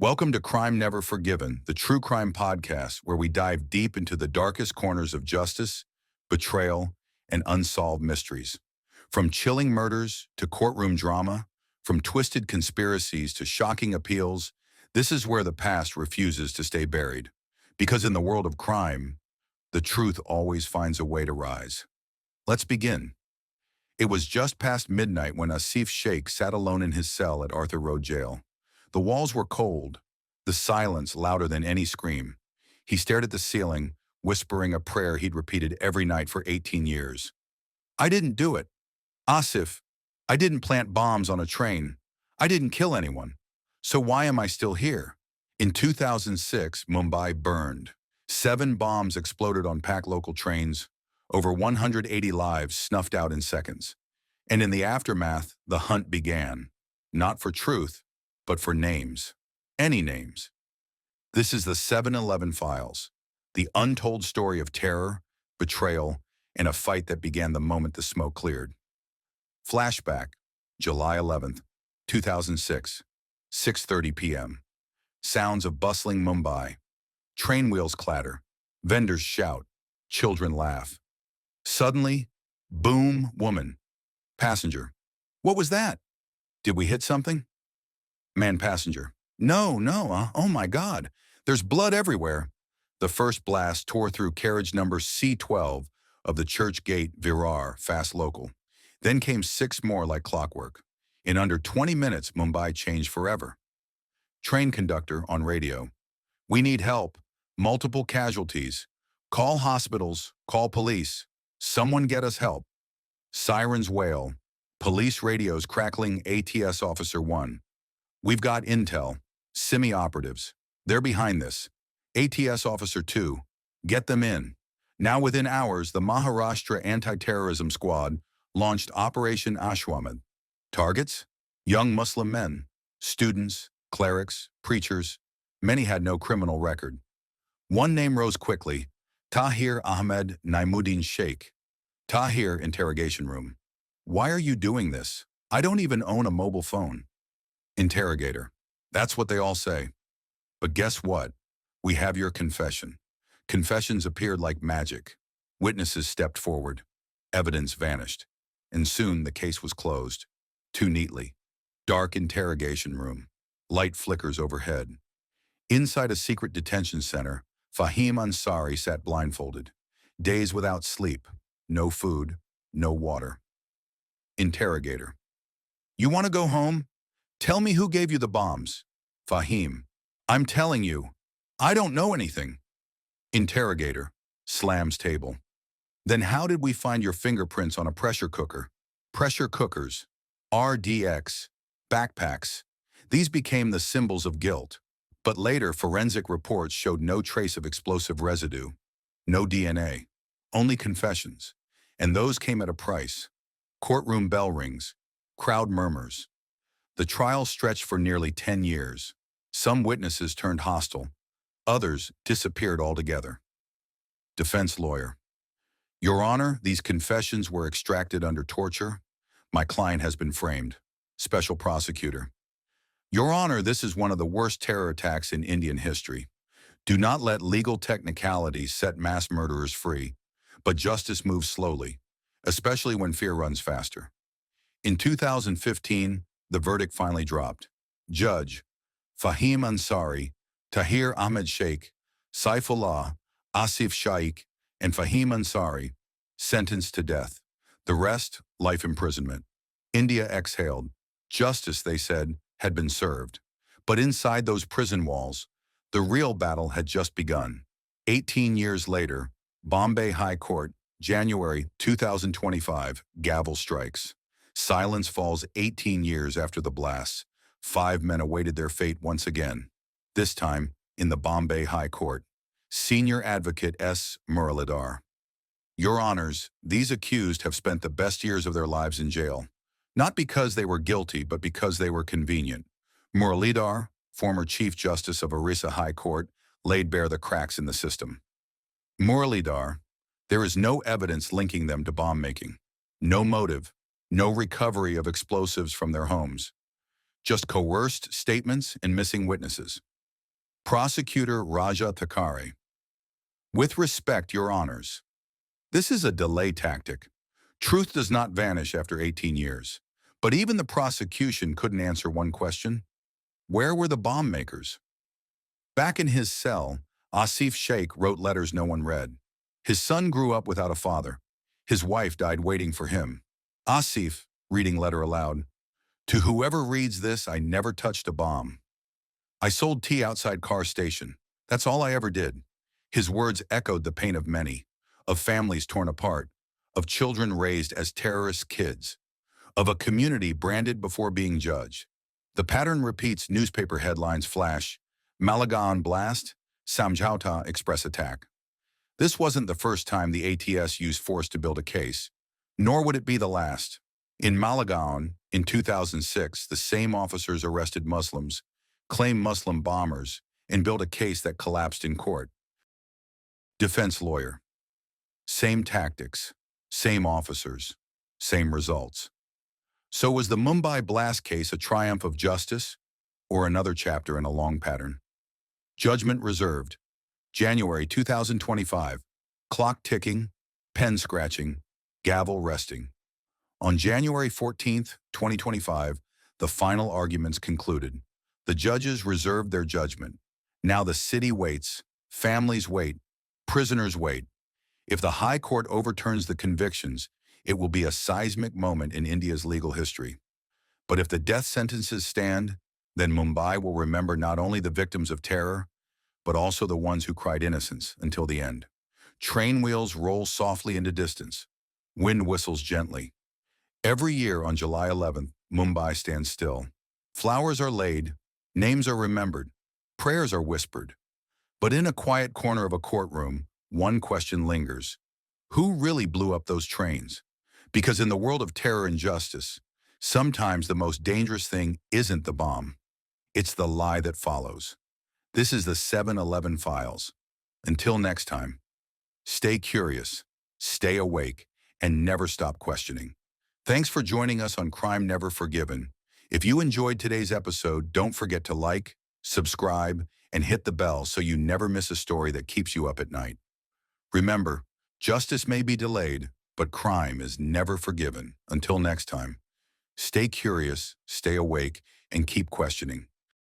Welcome to Crime Never Forgiven, the true crime podcast where we dive deep into the darkest corners of justice, betrayal, and unsolved mysteries. From chilling murders to courtroom drama, from twisted conspiracies to shocking appeals, this is where the past refuses to stay buried. Because in the world of crime, the truth always finds a way to rise. Let's begin. It was just past midnight when Asif Sheikh sat alone in his cell at Arthur Road Jail. The walls were cold, the silence louder than any scream. He stared at the ceiling, whispering a prayer he'd repeated every night for 18 years. I didn't do it. Asif, I didn't plant bombs on a train. I didn't kill anyone. So why am I still here? In 2006, Mumbai burned. 7 bombs exploded on packed local trains, over 180 lives snuffed out in seconds. And in the aftermath, the hunt began. Not for truth, but for names. Any names. This is the 7/11 files, the untold story of terror, betrayal, and a fight that began the moment the smoke cleared. Flashback, July 11th, 2006, 6:30 p.m. Sounds of bustling Mumbai. Train wheels clatter, vendors shout, children laugh. Suddenly, boom, woman. Passenger. What was that? Did we hit something? Man passenger. No, oh my God. There's blood everywhere. The first blast tore through carriage number C12 of the Church Gate Virar fast local. Then came 6 more like clockwork. In under 20 minutes, Mumbai changed forever. Train conductor on radio. We need help. Multiple casualties. Call hospitals. Call police. Someone get us help. Sirens wail. Police radios crackling. ATS Officer 1. We've got intel. Semi-operatives. They're behind this. ATS Officer 2. Get them in. Now within hours, the Maharashtra Anti-Terrorism Squad launched Operation Ashwamedh. Targets? Young Muslim men. Students, clerics, preachers. Many had no criminal record. One name rose quickly. Tahir Ahmed Naimuddin Sheikh. Tahir, interrogation room. Why are you doing this? I don't even own a mobile phone. Interrogator. That's what they all say. But guess what? We have your confession. Confessions appeared like magic. Witnesses stepped forward. Evidence vanished. And soon the case was closed. Too neatly. Dark interrogation room. Light flickers overhead. Inside a secret detention center, Fahim Ansari sat blindfolded. Days without sleep. No food. No water. Interrogator. You want to go home? Tell me who gave you the bombs. Fahim. I'm telling you. I don't know anything. Interrogator. Slams table. Then how did we find your fingerprints on a pressure cooker? Pressure cookers. RDX. Backpacks. These became the symbols of guilt. But later, forensic reports showed no trace of explosive residue. No DNA. Only confessions. And those came at a price. Courtroom bell rings. Crowd murmurs. The trial stretched for nearly 10 years. Some witnesses turned hostile. Others disappeared altogether. Defense lawyer. Your Honor, these confessions were extracted under torture. My client has been framed. Special prosecutor. Your Honor, this is one of the worst terror attacks in Indian history. Do not let legal technicalities set mass murderers free. But justice moves slowly, especially when fear runs faster. In 2015, the verdict finally dropped. Judge, Fahim Ansari, Tahir Ahmed Sheikh, Saifullah, Asif Sheikh, and Fahim Ansari, sentenced to death. The rest, life imprisonment. India exhaled. Justice, they said, had been served. But inside those prison walls, the real battle had just begun. 18 years later, Bombay High Court, January 2025, gavel strikes. Silence falls 18 years after the blasts. 5 men awaited their fate once again. This time, in the Bombay High Court. Senior Advocate S. Muralidhar. Your Honors, these accused have spent the best years of their lives in jail. Not because they were guilty, but because they were convenient. Muralidhar, former Chief Justice of Orissa High Court, laid bare the cracks in the system. Muralidhar, there is no evidence linking them to bomb making. No motive. No recovery of explosives from their homes. just coerced statements and missing witnesses. Prosecutor Raja Thakare. With respect, Your Honors, this is a delay tactic. Truth does not vanish after 18 years. But even the prosecution couldn't answer one question. Where were the bomb makers? Back in his cell, Asif Sheikh wrote letters no one read. His son grew up without a father. His wife died waiting for him. Asif, reading letter aloud, to whoever reads this, I never touched a bomb. I sold tea outside car station. That's all I ever did. His words echoed the pain of many, of families torn apart, of children raised as terrorist kids, of a community branded before being judged. The pattern repeats. Newspaper headlines flash, Malaga blast, Samjhauta Express attack. This wasn't the first time the ATS used force to build a case, nor would it be the last. In Malaga, in 2006, the same officers arrested Muslims, claimed Muslim bombers, and built a case that collapsed in court. Defense lawyer. Same tactics, same officers, same results. So was the Mumbai blast case a triumph of justice, or another chapter in a long pattern? Judgment reserved. January 2025. Clock ticking, pen scratching, gavel resting. On January 14, 2025, the final arguments concluded. The judges reserved their judgment. Now the city waits, families wait, prisoners wait. If the High Court overturns the convictions, it will be a seismic moment in India's legal history. But if the death sentences stand, then Mumbai will remember not only the victims of terror, but also the ones who cried innocence until the end. Train wheels roll softly into distance. Wind whistles gently. Every year on July 11th, Mumbai stands still. Flowers are laid, names are remembered, prayers are whispered. But in a quiet corner of a courtroom, one question lingers. Who really blew up those trains? Because in the world of terror and justice, sometimes the most dangerous thing isn't the bomb. It's the lie that follows. This is the 7/11 Files. Until next time, stay curious, stay awake, and never stop questioning. Thanks for joining us on Crime Never Forgiven. If you enjoyed today's episode, don't forget to like, subscribe, and hit the bell so you never miss a story that keeps you up at night. Remember, justice may be delayed, but crime is never forgiven. Until next time, stay curious, stay awake, and keep questioning.